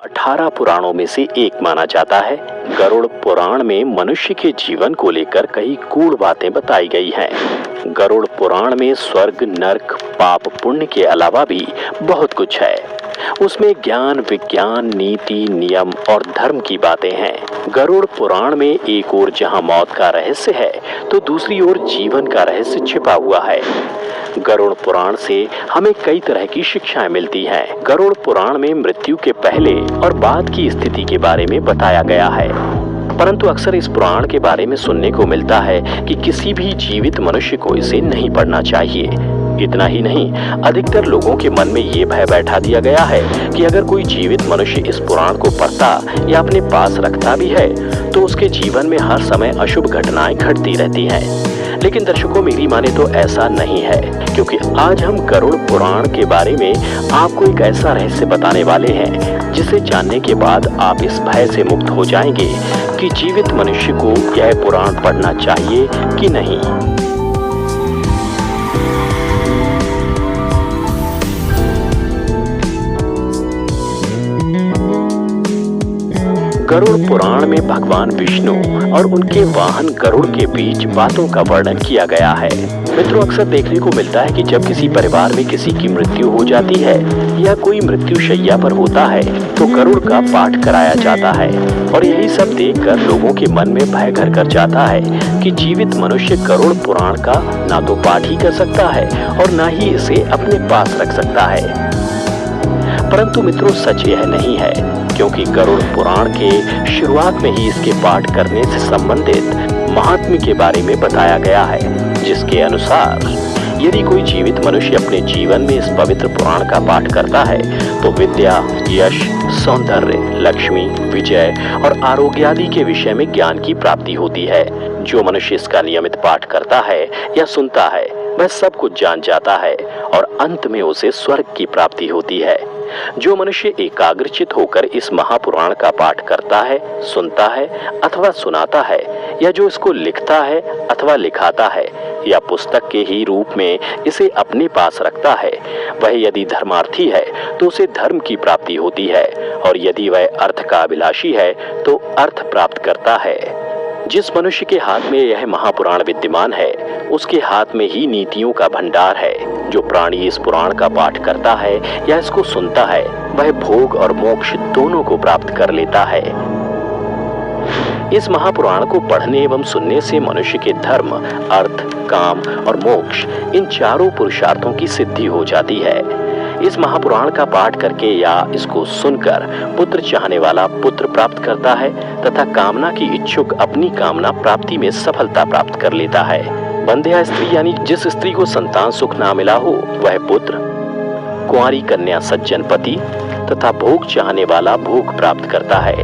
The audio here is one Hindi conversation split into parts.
18 पुराणों में से एक माना जाता है। गरुड़ पुराण में मनुष्य के जीवन को लेकर कई गूढ़ बातें बताई गई हैं। गरुड़ पुराण में स्वर्ग, नर्क, पाप, पुण्य के अलावा भी बहुत कुछ है। उसमें ज्ञान, विज्ञान, नीति, नियम और धर्म की बातें हैं। गरुड़ पुराण में एक ओर जहां मौत का रहस्य है, तो दूसरी ओर जीवन का रहस्य छिपा हुआ है। गरुड़ पुराण से हमें कई तरह की शिक्षाएं मिलती हैं। गरुड़ पुराण में मृत्यु के पहले और बाद की स्थिति के बारे में बताया गया है, परंतु अक्सर इस पुराण के बारे में सुनने को मिलता है कि किसी भी जीवित मनुष्य को इसे नहीं पढ़ना चाहिए। इतना ही नहीं, अधिकतर लोगों के मन में ये भय बैठा दिया गया है कि अगर कोई जीवित मनुष्य इस पुराण को पढ़ता या अपने पास रखता भी है, तो उसके जीवन में हर समय अशुभ घटनाएं घटती रहती हैं। लेकिन दर्शकों, मेरी माने तो ऐसा नहीं है, क्योंकि आज हम गरुड़ पुराण के बारे में आपको एक ऐसा रहस्य बताने वाले हैं जिसे जानने के बाद आप इस भय से मुक्त हो जाएंगे कि जीवित मनुष्य को यह पुराण पढ़ना चाहिए कि नहीं। गरुड़ पुराण में भगवान विष्णु और उनके वाहन गरुड़ के बीच बातों का वर्णन किया गया है। मित्रों, अक्सर देखने को मिलता है कि जब किसी परिवार में किसी की मृत्यु हो जाती है या कोई मृत्यु शैया पर होता है, तो गरुड़ का पाठ कराया जाता है। और यही सब देखकर लोगों के मन में भय घर कर जाता है कि जीवित मनुष्य गरुड़ पुराण का ना तो पाठ ही कर सकता है और ना ही इसे अपने पास रख सकता है। परंतु मित्रों, सच यह नहीं है, क्योंकि गरुड़ पुराण के शुरुआत में ही इसके पाठ करने से संबंधित महात्म्य के बारे में बताया गया है, जिसके अनुसार यदि कोई जीवित मनुष्य अपने जीवन में इस पवित्र पुराण का पाठ करता है, तो विद्या, यश, सौंदर्य, लक्ष्मी, विजय और आरोग्य आदि के विषय में ज्ञान की प्राप्ति होती है। जो मनुष्य इसका नियमित पाठ करता है या सुनता है, वह सब कुछ जान जाता है और अंत में उसे स्वर्ग की प्राप्ति होती है। जो मनुष्य एकाग्रचित होकर इस महापुराण का पाठ करता है, सुनता है अथवा सुनाता है, या जो इसको लिखता है अथवा लिखाता है, या पुस्तक के ही रूप में इसे अपने पास रखता है, वह यदि धर्मार्थी है तो उसे धर्म की प्राप्ति होती है, और यदि वह अर्थ का अभिलाषी है तो अर्थ प्राप्त करता है। जिस मनुष्य के हाथ में यह महापुराण विद्यमान है, उसके हाथ में ही नीतियों का भंडार है। जो प्राणी इस पुराण का पाठ करता है या इसको सुनता है, वह भोग और मोक्ष दोनों को प्राप्त कर लेता है। इस महापुराण को पढ़ने एवं सुनने से मनुष्य के धर्म, अर्थ, काम और मोक्ष, इन चारों पुरुषार्थों की सिद्धि हो जाती है। इस महापुराण का पाठ करके या इसको सुनकर पुत्र चाहने वाला पुत्र प्राप्त करता है, तथा कामना की इच्छुक अपनी कामना प्राप्ति में सफलता प्राप्त कर लेता है। बंध्या स्त्री यानी जिस स्त्री को संतान सुख ना मिला हो, वह पुत्र, कुंवारी कन्या सज्जन पति तथा भोग चाहने वाला भोग प्राप्त करता है।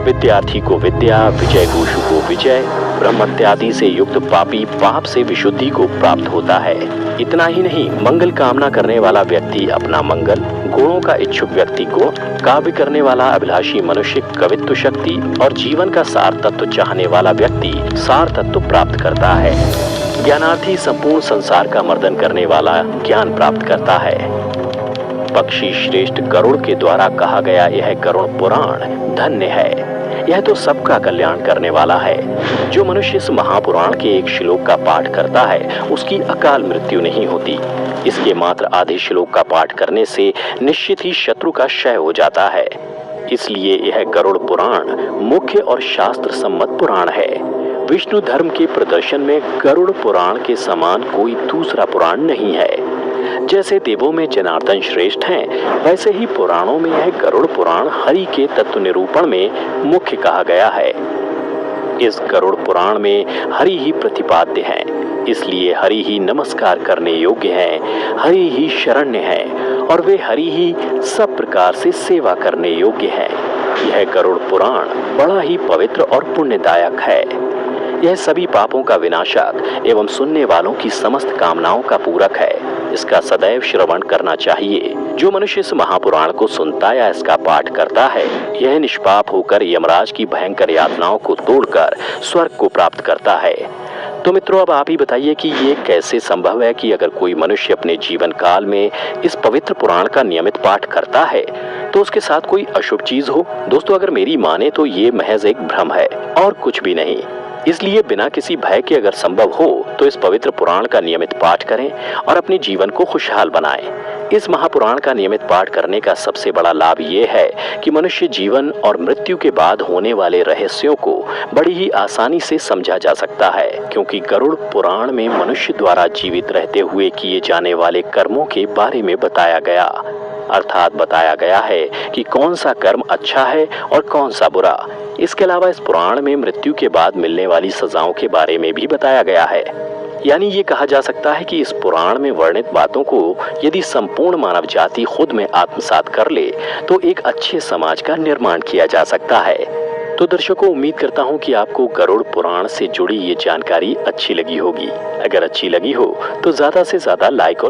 विद्यार्थी को विद्या, विजय घोषु को विजय, ब्रह्मत्यादि से युक्त पापी पाप से विशुद्धि को प्राप्त होता है। इतना ही नहीं, मंगल कामना करने वाला व्यक्ति अपना मंगल, गुणों का इच्छुक व्यक्ति गुण, काव्य करने वाला अभिलाषी मनुष्य कवित्व शक्ति, और जीवन का सार तत्व चाहने वाला व्यक्ति सार तत्व प्राप्त करता है। ज्ञानार्थी संपूर्ण संसार का मर्दन करने वाला ज्ञान प्राप्त करता है। पक्षी श्रेष्ठ गरुड़ के द्वारा कहा गया यह गरुड़ पुराण धन्य है। यह तो सबका कल्याण करने वाला है। जो मनुष्य इस महापुराण के एक श्लोक का पाठ करता है, उसकी अकाल मृत्यु नहीं होती। इसके मात्र आधे श्लोक का पाठ करने से निश्चित ही शत्रु का क्षय हो जाता है। इसलिए यह गरुड़ पुराण मुख्य और शास्त्र सम्मत पुराण है। विष्णु धर्म के प्रदर्शन में गरुड़ पुराण के समान कोई दूसरा पुराण नहीं है। जैसे देवों में जनार्दन श्रेष्ठ हैं, वैसे ही पुराणों में यह गरुड़ पुराण हरि के तत्व निरूपण में मुख्य कहा गया है। इस गरुड़ पुराण में हरि ही प्रतिपाद्य हैं, इसलिए हरि ही नमस्कार करने योग्य हैं, हरि ही शरण्य हैं, और वे हरि ही सब प्रकार से सेवा करने योग्य हैं। यह गरुड़ पुराण बड़ा ही पवित्र और पुण्यदायक है। यह सभी पापों का विनाशक एवं सुनने वालों की समस्त कामनाओं का पूरक है। इसका सदैव श्रवण करना चाहिए। जो मनुष्य इस महापुराण को सुनता या इसका पाठ करता है, यह निष्पाप होकर यमराज की भयंकर यातनाओं को तोड़कर स्वर्ग को प्राप्त करता है। तो मित्रों, अब आप ही बताइए कि ये कैसे संभव है कि अगर कोई मनुष्य अपने जीवन काल में इस पवित्र पुराण का नियमित पाठ करता है तो उसके साथ कोई अशुभ चीज हो। दोस्तों, अगर मेरी माने तो ये महज एक भ्रम है और कुछ भी नहीं। इसलिए बिना किसी भय के अगर संभव हो तो इस पवित्र पुराण का नियमित पाठ करें और अपने जीवन को खुशहाल बनाएं। इस महापुराण का नियमित पाठ करने का सबसे बड़ा लाभ ये है कि मनुष्य जीवन और मृत्यु के बाद होने वाले रहस्यों को बड़ी ही आसानी से समझा जा सकता है, क्योंकि गरुड़ पुराण में मनुष्य द्वारा जीवित रहते हुए किए जाने वाले कर्मों के बारे में बताया गया। अर्थात बताया गया है कि कौन सा कर्म अच्छा है और कौन सा बुरा। इसके अलावा इस पुराण में मृत्यु के बाद मिलने वाली सजाओं के बारे में भी बताया गया है। यानी ये कहा जा सकता है कि इस पुराण में वर्णित बातों को यदि संपूर्ण मानव जाति खुद में आत्मसात कर ले तो एक अच्छे समाज का निर्माण किया जा सकता है। तो दर्शकों, उम्मीद करता हूँ कि आपको गरुड़ पुराण से जुड़ी ये जानकारी अच्छी लगी होगी। अगर अच्छी लगी हो तो ज्यादा से ज्यादा लाइक और